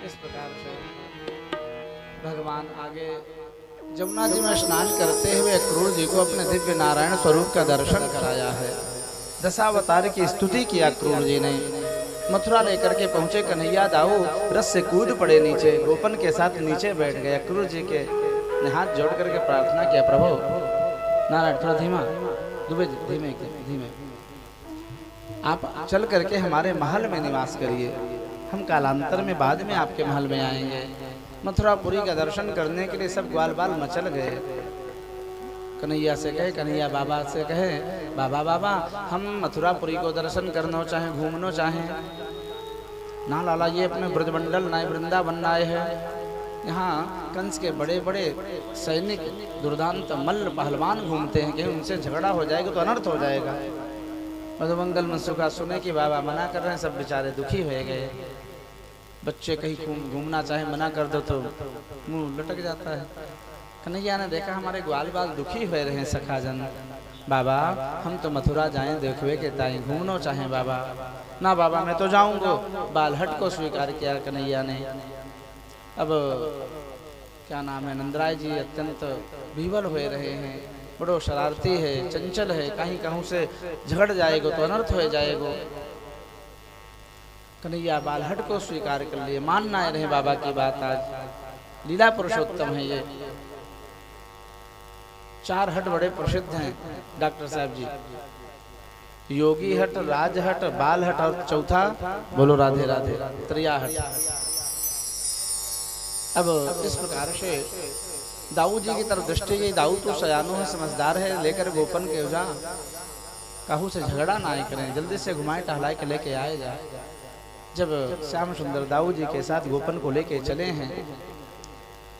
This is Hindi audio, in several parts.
इस प्रकार से भगवान आगे जमुना जी में स्नान करते हुए क्रूर जी को अपने दिव्य नारायण स्वरूप का दर्शन कराया है। दशावतार की स्तुति किया क्रूर जी ने। मथुरा लेकर के पहुंचे कन्हैया दाऊ रस से कूद पड़े नीचे, गोपन के साथ नीचे बैठ गया। क्रूर जी के ने हाथ जोड़ करके प्रार्थना किया, प्रभु नारायण थोड़ा धीमा धीमे धीमे धीमे, आप चल करके हमारे महल में निवास करिए, हम कालांतर में बाद में आपके महल में आएंगे। मथुरापुरी का दर्शन करने के लिए सब ग्वाल बाल मचल गए। कन्हैया से कहे, कन्हैया बाबा से कहे, बाबा बाबा हम मथुरापुरी को दर्शन करना चाहें, घूमना चाहें। ना लाला, ये अपने ब्रजमंडल नाय वृंदावन आए हैं। यहाँ कंस के बड़े बड़े सैनिक दुर्दांत मल्ल पहलवान घूमते हैं, कहीं उनसे झगड़ा हो जाएगा तो अनर्थ हो जाएगा। मधुमंगल मनसुखा सुने कि बाबा मना कर रहे हैं, सब बेचारे दुखी हो गए। बच्चे कहीं घूमना चाहे मना कर दो तो मुंह लटक जाता है। कन्हैया ने देखा हमारे ग्वाल बाल दुखी हो रहे हैं सखाजन, बाबा हम तो मथुरा जाएं देखवे के ताई घूमना चाहें बाबा। ना बाबा मैं तो जाऊंगा। बालहट को स्वीकार किया कन्हैया ने। अब क्या नाम है, नंदराय जी अत्यंत विवल हो रहे हैं, बड़ो शरारती है, चंचल है, कहीं कहूँ से झगड़ जाएगा तो अनर्थ हो जाएगा। कन्हैया बालहट को स्वीकार कर लिए, मानना रहे बाबा की बात। आज लीला पुरुषोत्तम है ये। 4 हट बड़े प्रसिद्ध हैं डॉक्टर साहब जी, योगी हट, राज हट, बाल हट और चौथा बोलो राधे राधे त्रिया हट। अब इस प्रकार से दाऊ जी की तरफ दृष्टि गई। दाऊ तो सयानो है, समझदार है, लेकर गोपन के जा काहू से झगड़ा ना करें, जल्दी से घुमाए टहलाए के लेके आए जा। जब श्याम सुंदर दाऊ जी के साथ गोपन को लेके चले हैं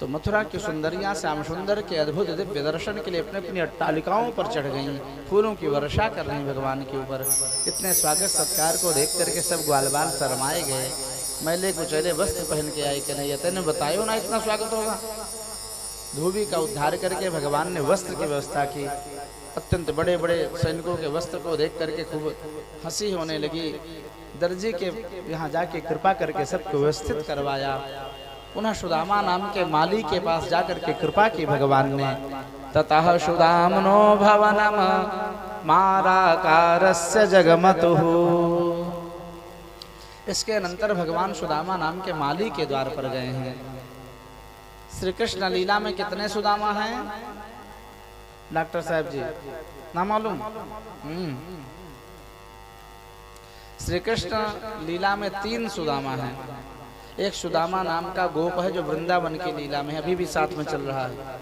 तो मथुरा की सुंदरियां श्याम सुंदर के अद्भुत दिव्य दर्शन के लिए अपने अपनी अट्टालिकाओं पर चढ़ गईं, फूलों की वर्षा कर रही भगवान के ऊपर। इतने स्वागत सत्कार को देख करके सब ग्वाल बाल शरमाए गए। मैले कुचैले वस्त्र पहन के आई कन्हैया, तेने बतायो ना इतना स्वागत होगा। धोबी का उद्धार करके भगवान ने वस्त्र की व्यवस्था की। अत्यंत बड़े बड़े सैनिकों के वस्त्र को देख करके खूब हंसी होने लगी। दर्जी के यहाँ जाके कृपा करके सबको व्यवस्थित करवाया। पुनः सुदामा नाम के माली के पास जाकर के कृपा की भगवान ने। ततः सुदामनो भवनम माराकारस्य जगमतुः। इसके अनंतर भगवान सुदामा नाम के माली के द्वार पर गए हैं। श्री कृष्ण लीला में कितने सुदामा हैं डॉक्टर साहब जी, ना मालूम? श्री कृष्ण लीला में 3 सुदामा हैं। एक सुदामा नाम का गोप है जो वृंदावन की लीला में अभी भी साथ में चल रहा है।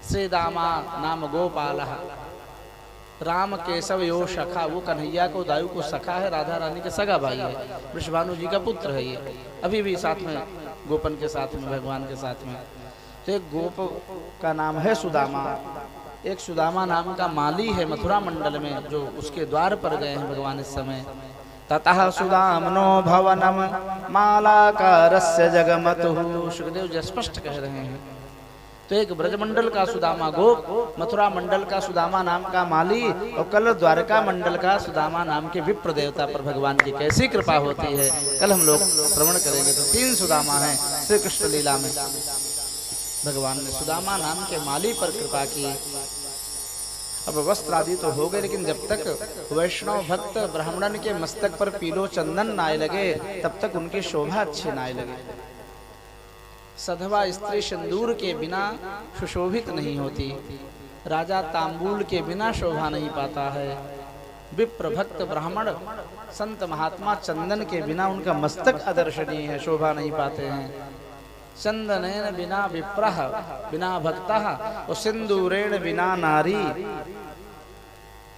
श्री दामा नाम गोपाल, राम केशव यो सखा, वो कन्हैया को दाऊ को सखा है, राधा रानी के सगा भाई है, वृषभानु जी का पुत्र है ये, अभी भी साथ में गोपन के साथ में भगवान के साथ में। तो एक गोप का नाम है सुदामा, एक सुदामा नाम का माली है मथुरा मंडल में जो उसके द्वार पर गए हैं भगवान इस समय। ततः सुदामनो भवनम मालाकारस्य जगमतुः। सुखदेव जी स्पष्ट कह रहे हैं। तो एक ब्रजमंडल का सुदामा गोप, मथुरा मंडल का सुदामा नाम का माली और कल द्वारका मंडल का सुदामा नाम के विप्र देवता पर भगवान की कैसी कृपा होती है, कल हम लोग श्रवण करेंगे। तो 3 सुदामा हैं श्री कृष्ण लीला में। भगवान ने सुदामा नाम के माली पर कृपा की। अब वस्त्र आदि तो हो गए, लेकिन जब तक वैष्णव भक्त ब्राह्मणन के मस्तक पर पीलो चंदन ना लगे तब तक उनकी शोभा अच्छी ना लगे। सधवा स्त्री सिंदूर के बिना सुशोभित नहीं होती, राजा तांबूल के बिना शोभा नहीं पाता है। विप्र भक्त ब्राह्मण संत महात्मा चंदन के बिना उनका मस्तक अदर्शनीय है, शोभा नहीं पाते हैं। चंदनेन बिना विप्रः बिना भक्तः और सिंदूरेण बिना नारी।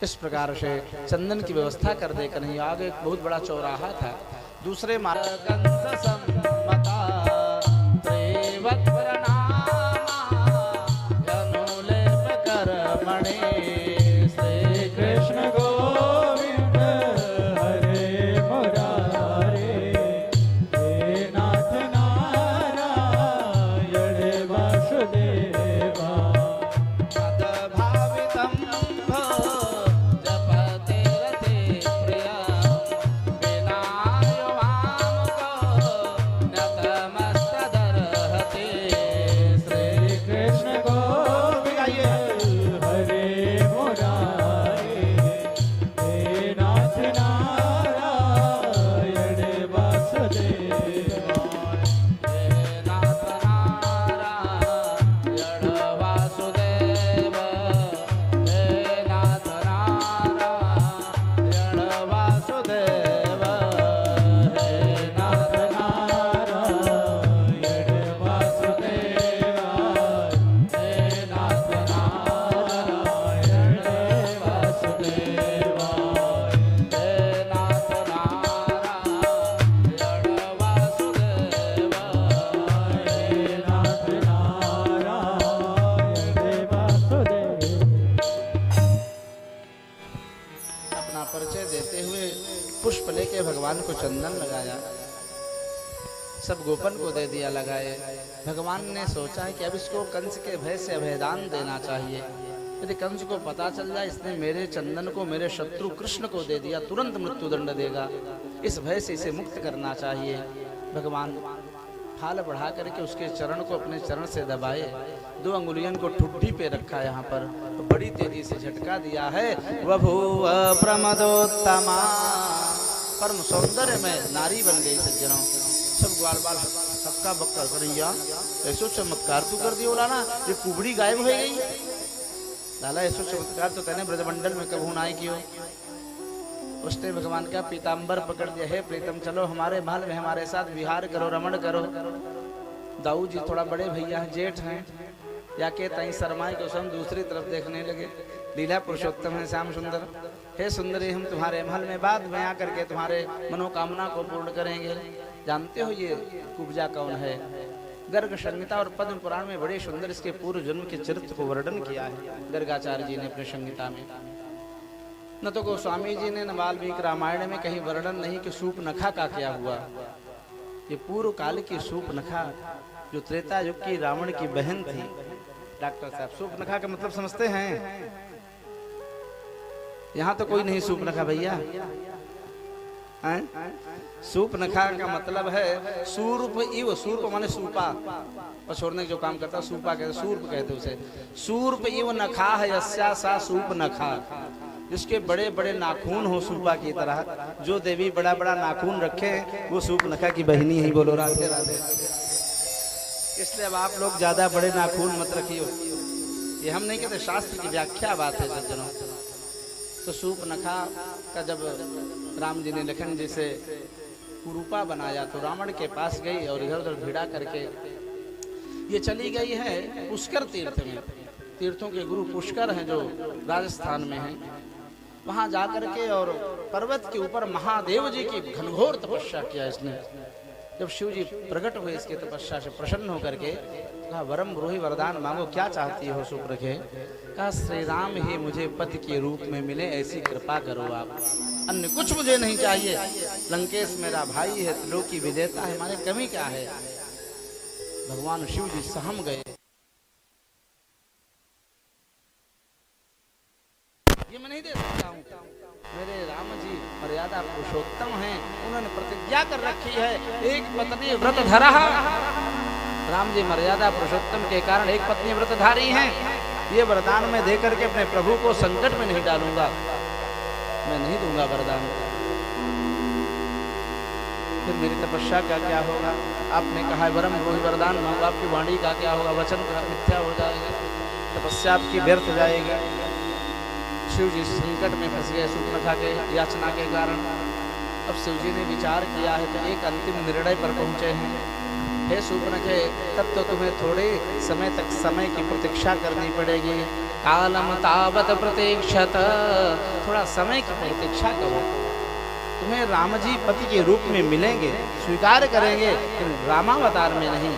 इस प्रकार से चंदन की व्यवस्था कर दे कन्हैया। आगे एक बहुत बड़ा चौराहा था, दूसरे को चंदन लगाया, सब गोपन को दे दिया लगाए। भगवान ने सोचा है कि अब इसको कंस के भय से अभयदान देना चाहिए। यदि कंस को पता चल जाए इसने मेरे चंदन को मेरे शत्रु कृष्ण को दे दिया, तुरंत मृत्युदंड देगा, इस भय से इसे मुक्त करना चाहिए। भगवान फाल बढ़ा करके उसके चरण को अपने चरण से दबाए, 2 अंगुलियों को ठुड्डी पे रखा, यहाँ पर तो बड़ी तेजी से झटका दिया है। वभूव प्रमदोत्तमा, परम सौंदर्य में नारी बन गई सज्जनों। सब ग्वाल बाल सबका बक्कर करिया, ऐसो चमत्कार तू कर दियो लाना, ये कुबड़ी गायब हो गई लाला, ऐसो चमत्कार तो कहने ब्रजमंडल में कभू ना कियो। उसने भगवान का पीताम्बर पकड़ दिया, है प्रीतम चलो हमारे महल में हमारे साथ विहार करो, रमण करो। दाऊ जी थोड़ा बड़े भैया हैं, जेठ हैं, या के तई शर्माए को हम दूसरी तरफ देखने लगे। लीला पुरुषोत्तम है श्याम सुंदर, हे सुंदरी हम तुम्हारे महल में बाद में आकर के तुम्हारे मनोकामना को पूर्ण करेंगे। जानते हो ये कुब्जा कौन है? गर्ग संहिता और पद्म पुराण में बड़े सुंदर इसके पूर्व जन्म के चरित्र को वर्णन किया है गर्गाचार्य जी ने अपने संहिता में। न तो गोस्वामी जी ने न वाल्मीकि रामायण में कहीं वर्णन नहीं कि सूपनखा का क्या हुआ। ये पूर्व काल की सूपनखा जो त्रेता युग की रावण की बहन थी। डॉक्टर साहब सूपनखा का मतलब समझते हैं? यहाँ तो कोई नहीं सूपनखा भैया। सूपनखा का मतलब है सूर्प इव, सूर्प माने सूपा और छोड़ने जो काम करता सूपा कहते, सूर्प कहते उसे। सूर्प इव नखा है यस्या सा सूपनखा, जिसके बड़े बड़े नाखून हो सूपा की तरह। जो देवी बड़ा बड़ा नाखून रखे वो सूपनखा की बहिनी ही। बोलो राधे राधे। इसलिए अब आप लोग ज्यादा बड़े नाखून मत रखियो, ये हम नहीं कहते, शास्त्र की व्याख्या बात है सज्जनों। तो सूपनखा का जब राम जी ने लखन जी से कुरूपा बनाया तो रावण के पास गई और इधर उधर भिड़ा करके ये चली गई है पुष्कर तीर्थ में। तीर्थों के गुरु पुष्कर हैं जो राजस्थान में हैं। वहां जाकर के और पर्वत के ऊपर महादेव जी की घनघोर तपस्या किया इसने। जब शिव जी प्रकट हुए इसके तपस्या से प्रसन्न होकर के कहा वरम ब्रूहि वरदान मांगो, क्या चाहती हो सुप्रखे? कहा श्री राम ही मुझे पति के रूप में मिले ऐसी कृपा करो आप, अन्य कुछ मुझे नहीं चाहिए। लंकेश मेरा भाई है, त्रिलोकी विजेता है, हमारे कमी क्या है? भगवान शिव जी सहम गए। ये मैं नहीं दे सकता हूँ, मेरे राम जी मर्यादा पुरुषोत्तम हैं, उन्होंने प्रतिज्ञा कर रखी है एक पत्नी व्रत धरा। राम जी मर्यादा पुरुषोत्तम के कारण एक पत्नी व्रतधारी हैं। ये वरदान मैं दे करके अपने प्रभु को संकट में नहीं डालूंगा, मैं नहीं दूंगा वरदान। फिर मेरी तपस्या का क्या होगा? आपने कहा है वरम ब्रूहि वरदान मांगो, आपकी वाणी का क्या होगा? वचन का मिथ्या हो जाएगा, तपस्या आपकी व्यर्थ जाएगी। शिव जी संकट में फंस गए सूपनखा के याचना के कारण। अब शिव जी ने विचार किया है तो एक अंतिम निर्णय पर पहुंचे हैं। हे सूपनखे, तब तो तुम्हें थोड़े समय तक समय की प्रतीक्षा करनी पड़ेगी। कालम तावत प्रतीक्षत, थोड़ा समय की प्रतीक्षा करो। तुम्हें राम जी पति के रूप में मिलेंगे, स्वीकार करेंगे, लेकिन रामावतार में नहीं।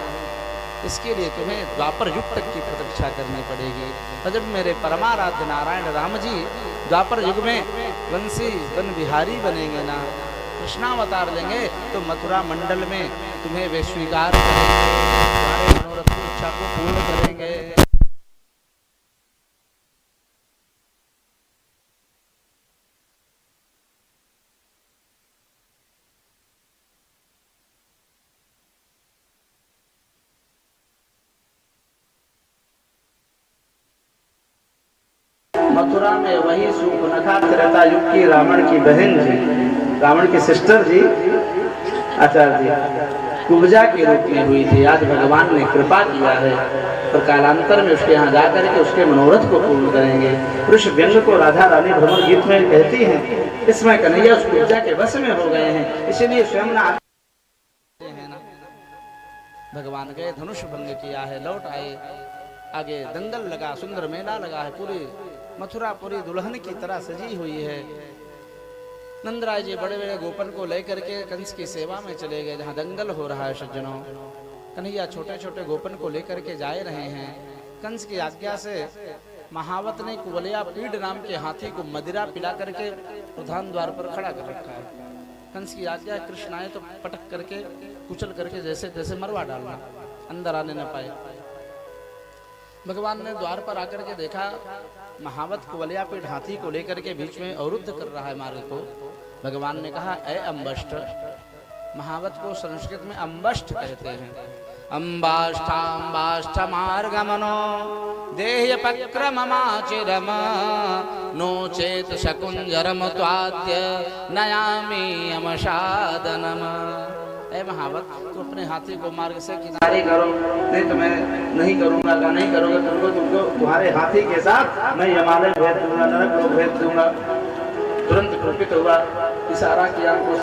इसके लिए तुम्हें द्वापर युग तक की प्रतीक्षा करनी पड़ेगी। और जब मेरे परमाराध्य नारायण राम जी द्वापर युग में वंशी वन बिहारी बनेंगे ना, कृष्णावतार लेंगे, तो मथुरा मंडल में तुम्हें वे स्वीकार करेंगे, तुम्हारे मनोरथ की इच्छा को पूर्ण करेंगे। मथुरा में वही सूपनखा त्रेता युग की रावण की बहन जी, रावण की सिस्टर जी, आचार्य जी, कुब्जा के रूप में हुई थी। आज भगवान ने कृपा किया है और कालांतर में उसके यहाँ जाकर के उसके मनोरथ को पूर्ण करेंगे। पुरुष व्यंग को राधा रानी भ्रमर गीत में कहती हैं, इसमें कन्हैया उस कुब्जा के वश में हो गए हैं, इसीलिए स्वयं ना भगवान गए, धनुष भंग किया है, लौट आए। आगे दंगल लगा, सुंदर मेला लगा है, पूरी मथुरा पूरी दुल्हन की तरह सजी हुई है। नंदराय जी बड़े बड़े गोपन को लेकर के कंस की सेवा में चले गए, जहाँ दंगल हो रहा है सज्जनों। कन्हैया छोटे छोटे गोपन को लेकर के जा रहे हैं। कंस की आज्ञा से महावत ने कुवलिया पीड़ नाम के हाथी को मदिरा पिला करके प्रधान द्वार पर खड़ा कर रखा है। कंस की आज्ञा है, कृष्ण आए तो पटक करके कुचल करके जैसे तैसे मरवा डालना, अंदर आने न पाए। भगवान ने द्वार पर आकर के देखा, महावत कुवलया पीठ हाथी को लेकर के बीच में अवरुद्ध कर रहा है मार्ग को। भगवान ने कहा, ए अम्बष्ट, महावत को संस्कृत में अम्बष्ट कहते हैं। अम्बाष्टाम्बाष्ट मार्गमनो देह्य पक्रममाचिरम नो चेत शकुंजरम त्वाद्य नयामि अमशादनम। ए महावत, तू अपने हाथी को मार्ग से किनारे करो, नहीं तो मैं नहीं करूंगा। का नहीं करोगे तुमको तुम्हारे हाथी के साथ मैं हिमालय भेज दूंगा, नरक को भेज दूंगा। तुरंत कुपित हुआ, इशारा किया उनको,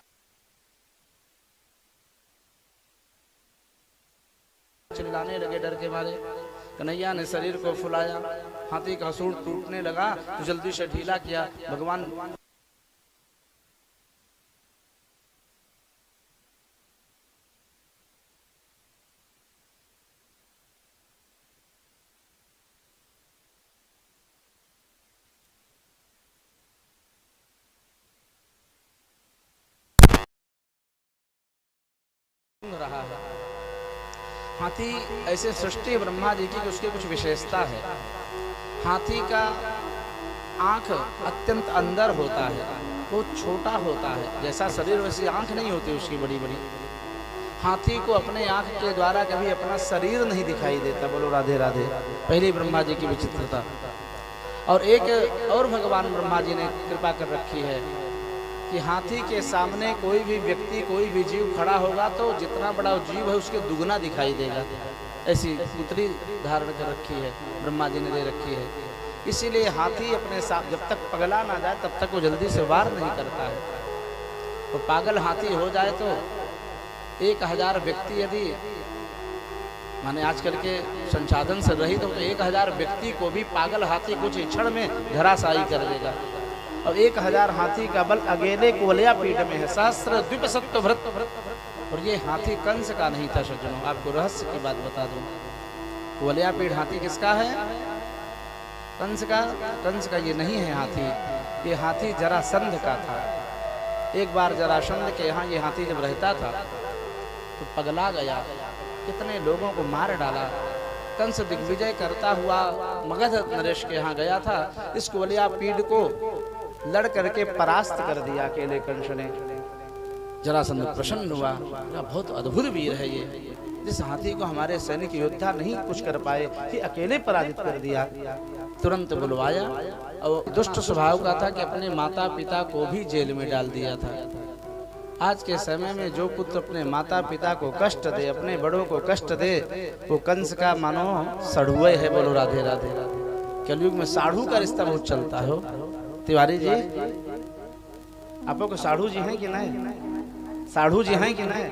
चिल्लाने लगे डर के मारे। कन्हैया ने शरीर को फुलाया, हाथी का सूंड टूटने लगा तो जल्दी से ढीला किया। भगवान रहा है। हाथी ऐसे सृष्टि ब्रह्मा जी की उसकी कुछ विशेषता है। हाथी का आंख अत्यंत अंदर होता है, वो छोटा होता है, जैसा शरीर वैसी आंख नहीं होती उसकी बड़ी बड़ी। हाथी को अपने आंख के द्वारा कभी अपना शरीर नहीं दिखाई देता। बोलो राधे राधे। पहली ब्रह्मा जी की विचित्रता। और एक और भगवान ब्रह्मा जी ने कृपा कर रखी है कि हाथी के सामने कोई भी व्यक्ति, कोई भी जीव खड़ा होगा तो जितना बड़ा जीव है उसके दुगना दिखाई देगा। ऐसी पुतली धारण कर रखी है, ब्रह्मा जी ने दे रखी है। इसीलिए हाथी अपने साथ जब तक पगला ना जाए तब तक वो जल्दी से वार नहीं करता है। तो पागल हाथी हो जाए तो 1000 व्यक्ति यदि माने आजकल के संसाधन से रहित हो तो 1000 व्यक्ति को भी पागल हाथी कुछ क्षण में धराशायी कर देगा। और 1000 हाथी का बल अकेले कुवलया पीठ में है। सहस्र द्वीप सत्व भृत। और ये हाथी कंस का नहीं था सज्जनों, आपको रहस्य की बात बता दूं। कुवलया पीठ हाथी किसका है? कंस का। कंस का ये नहीं है हाथी, ये हाथी जरासंध का था। एक बार जरासंध के यहाँ ये हाथी जब रहता था तो पगला गया, कितने लोगों को मार डाला। कंस दिग्विजय करता हुआ मगध नरेश के यहाँ गया था। इस कुवलया पीठ को लड़ करके परास्त कर दिया अकेले कंस ने। जरासंध प्रसन्न हुआ, बहुत अद्भुत वीर है ये, जिस हाथी को हमारे सैनिक योद्धा नहीं कुछ कर पाए ये अकेले पराजित कर दिया। तुरंत बुलवाया और दुष्ट स्वभाव का था कि अपने माता पिता को भी जेल में डाल दिया था। आज के समय में जो पुत्र अपने माता पिता को कष्ट दे, अपने बड़ों को कष्ट दे, वो कंस का मानो सड़ुए है। बोलो राधे राधे। कलयुग में साढ़ू का रिश्ता बहुत चलता है। तिवारी जी, आप लोग साढ़ू जी हैं कि नहीं? साढ़ू जी हैं कि नहीं?